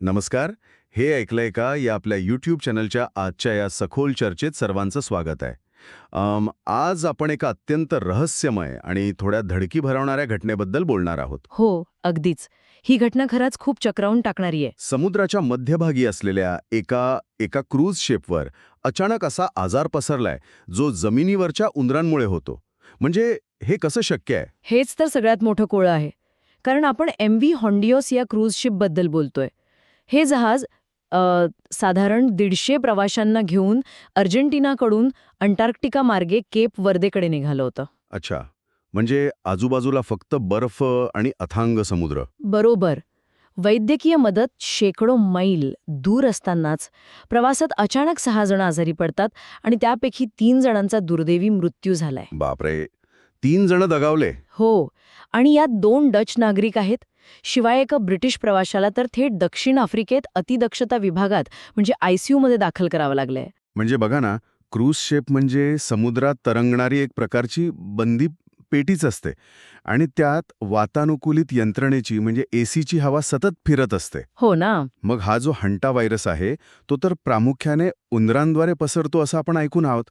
नमस्कार. हे ऐकलंय का या आपल्या यूट्यूब चॅनलच्या आजच्या या सखोल चर्चेत सर्वांचं स्वागत आहे. आज आपण एका अत्यंत रहस्यमय आणि थोड्या धडकी भरवणाऱ्या घटनेबद्दल बोलणार आहोत. हो, अगदीच. ही घटना खरंच खूप चक्रावून टाकणारी आहे. समुद्राच्या मध्यभागी असलेल्या एका एका क्रूझ शिपवर अचानक असा आजार पसरलाय जो जमिनीवरच्या उंदरांमुळे होतो. म्हणजे हे कसं शक्य आहे? हेच तर सगळ्यात मोठं कोळं आहे. कारण आपण MV हॉन्डियोस या क्रूझ शिपबद्दल बोलतोय. हे जहाज साधारण 150 प्रवाशांना घेऊन अर्जेंटिनाकडून अंटार्क्टिका मार्गे केप वर्देकडे निघालं होतं. अच्छा, म्हणजे आजूबाजूला फक्त बर्फ आणि अथांग समुद्र. बरोबर. वैद्यकीय मदत शेकडो मैल दूर असतानाच प्रवासात अचानक 6 जण आजारी पडतात आणि त्यापैकी 3 जणांचा दुर्दैवी मृत्यू झालाय. बापरे, 3 जण दगावले. हो, आणि यात 2 डच नागरिक आहेत. शिवाय एका ब्रिटिश प्रवाशाला तर थेट दक्षिण आफ्रिकेत अतिदक्षता विभागात म्हणजे ICU मध्ये दाखल करावं लागलंय. म्हणजे बघा ना, क्रूझ शिप म्हणजे समुद्रात तरंगणारी एक प्रकारची बंदी पेटीच असते आणि त्यात वातानुकूलित यंत्रणेची म्हणजे ACची हवा सतत फिरत असते. हो ना. मग हा जो हंटा व्हायरस आहे तो तर प्रामुख्याने उंदरांद्वारे पसरतो असं आपण ऐकून आहोत.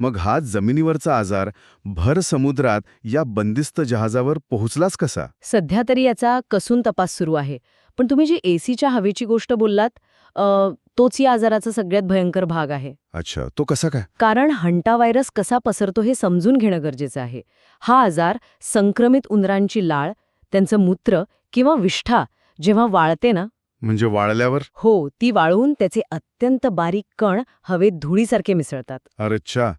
मग हा जमिनीवरचा आजार भर समुद्रात या बंदिस्त जहाजावर पोहोचलाच कसा? सध्या तरी याचा कसून तपास सुरू आहे. पण तुम्ही जी ACच्या हवेची गोष्ट बोललात, तोच या आजाराचा सगळ्यात भयंकर भाग आहे. अच्छा, तो कसा काय? कारण हंटा व्हायरस कसा पसरतो हे समजून घेणं गरजेचं आहे. हा आजार संक्रमित उंदरांची लाळ, त्यांचं मूत्र किंवा विष्ठा जेव्हा वाळते ना, म्हणजे वाळल्यावर? हो, ती वाळून त्याचे अत्यंत बारीक कण हवेत धुळीसारखे मिसळतात. अच्छा,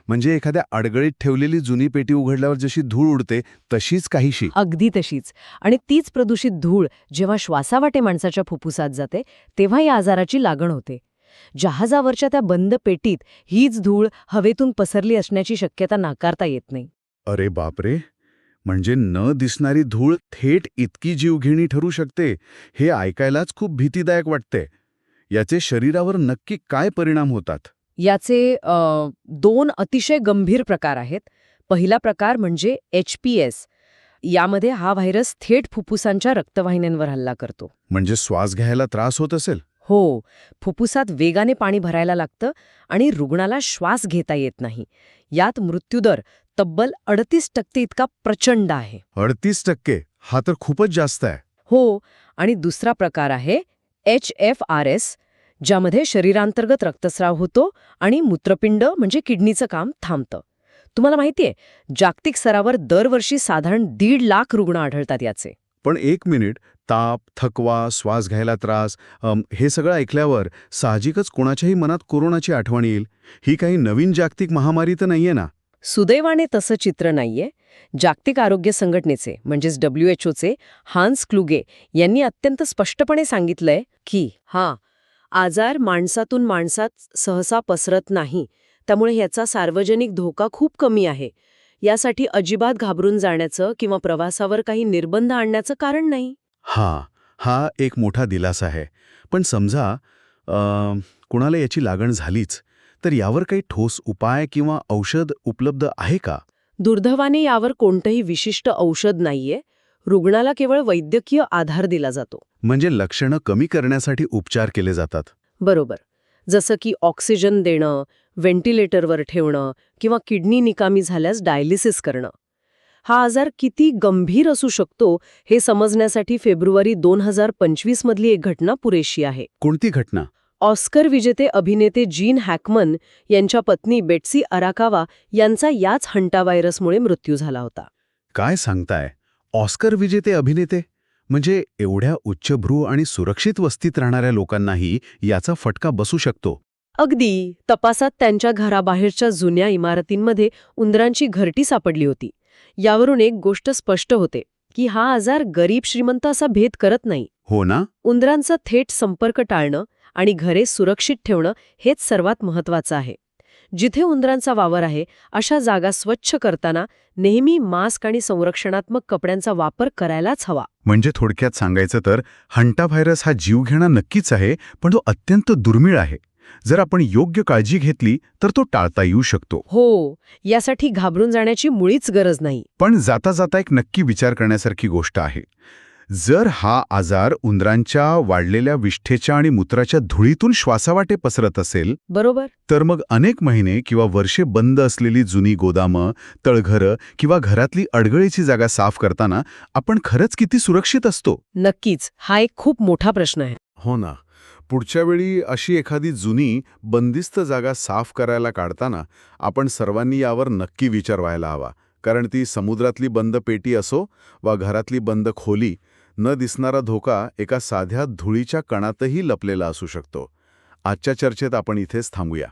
म्हणजे एखाद्या अडगळीत ठेवलेली जुनी पेटी उघडल्यावर जशी धूळ उडते तशीच काहीशी. अगदी तशीच. आणि तीच प्रदूषित धूळ जेव्हा श्वासावाटे माणसाच्या फुफ्फुसात जाते तेव्हा या आजाराची लागण होते. जहाजावरच्या त्या बंद पेटीत हीच धूळ हवेतून पसरली असण्याची शक्यता नाकारता येत नाही. अरे बापरे, म्हणजे न दिसणारी धूळ थेट इतकी जीवघेणी ठरू शकते हे ऐकायलाच खूप भीतीदायक वाटते. याचे शरीरावर नक्की काय परिणाम होतात? याचे 2 अतिशय गंभीर प्रकार आहेत. पहिला प्रकार म्हणजे HPS. यामध्ये हा व्हायरस थेट फुफ्फुसांच्या रक्तवाहिन्यांवर हल्ला करतो. म्हणजे श्वास घ्यायला त्रास होत असेल? हो, फुफ्फुसात वेगाने पाणी भरायला लागतं आणि रुग्णाला श्वास घेता येत नाही. यात मृत्यूदर तब्बल 38% इतका प्रचंड आहे. 38%? हा तर खूपच जास्त आहे. हो, आणि दुसरा प्रकार आहे HFRS, ज्यामध्ये शरीरांतर्गत रक्तस्राव होतो आणि मूत्रपिंड म्हणजे किडनीचं काम थांबतं. तुम्हाला माहितीये, जागतिक स्तरावर दरवर्षी साधारण 1.5 लाख रुग्ण आढळतात याचे. पण एक मिनिट, ताप, थकवा, श्वास घ्यायला त्रास, हे सगळं ऐकल्यावर साहजिकच कोणाच्याही मनात कोरोनाची आठवण येईल. ही काही नवीन जागतिक महामारी तर नाहीये ना? सुदैवाने तसं चित्र नाहीये. जागतिक आरोग्य संघटनेचे म्हणजेच WHOचे हान्स क्लुगे यांनी अत्यंत स्पष्टपणे सांगितलंय की हा आजार माणसातून माणसात सहसा पसरत नाही, त्यामुळे ह्याचा सार्वजनिक धोका खूप कमी आहे. यासाठी अजिबात घाबरून जाण्याचं किंवा प्रवासावर काही निर्बंध आणण्याचं कारण नाही. हा एक मोठा दिलासा आहे. पण समजा कुणाला याची लागण झालीच, तर यावर काही ठोस उपाय किंवा औषध उपलब्ध आहे का? दुर्दैवाने यावर कोणतंही विशिष्ट औषध नाहीये. रुग्णाला केवळ वैद्यकीय आधार दिला जातो. म्हणजे लक्षणं कमी करण्यासाठी उपचार केले जातात. बरोबर. जसं की ऑक्सिजन देणं, व्हेंटिलेटरवर ठेवणं किंवा किडनी निकामी झाल्यास डायलिसिस करणं. हा आजार किती गंभीर असू शकतो हे समजण्यासाठी फेब्रुवारी 2025 मधली एक घटना पुरेशी आहे. कोणती घटना? ऑस्कर विजेते अभिनेते जीन हॅकमन यांच्या पत्नी बेट्सी अराकावा यांचा याच हंटा व्हायरसमुळे मृत्यू झाला होता. काय सांगताय? ऑस्कर विजेते अभिनेते? म्हणजे एवढ्या उच्चभ्रू आणि सुरक्षित वस्तीत राहणाऱ्या लोकांनाही याचा फटका बसू शकतो? अगदी. तपासात त्यांच्या घराबाहेरच्या जुन्या इमारतींमध्ये उंदरांची घरटी सापडली होती. यावरून एक गोष्ट स्पष्ट होते की हा आजार गरीब श्रीमंत असा भेद करत नाही. हो ना? उंदरांचा थेट संपर्क टाळणं आणि घरे सुरक्षित ठेवणं हेच सर्वात महत्त्वाचं आहे. जिथे उंदरांचा वावर आहे अशा जागा स्वच्छ करताना नेहमी मास्क आणि संरक्षणात्मक कपड्यांचा वापर करायलाच हवा. म्हणजे थोडक्यात सांगायचं तर हंटा व्हायरस हा जीवघेणा नक्कीच आहे, पण तो अत्यंत दुर्मिळ आहे. जर आपण योग्य काळजी घेतली तर तो टाळता येऊ शकतो. हो, यासाठी घाबरून जाण्याची मुळीच गरज नाही. पण जाता जाता एक नक्की विचार करण्यासारखी गोष्ट आहे. जर हा आजार उंदरांच्या वाढलेल्या विष्ठेच्या आणि मूत्राच्या धुळीतून श्वासावाटे पसरत असेल बरोबर. तर मग अनेक महिने किंवा वर्षे बंद असलेली जुनी गोदामं, तळघरं किंवा घरातली अडगळीची जागा साफ करताना आपण खरंच किती सुरक्षित असतो? नक्कीच. हा एक खूप मोठा प्रश्न आहे. हो ना. पुढच्या वेळी अशी एखादी जुनी, बंदिस्त जागा साफ करायला काढताना आपण सर्वांनी यावर नक्की विचार व्हायला हवा. कारण ती समुद्रातली बंद पेटी असो वा घरातली बंद खोली, न दिसणारा धोका एका साध्या धुळीच्या कणातही लपलेला असू शकतो. आजच्या चर्चेत आपण इथेच थांबूया.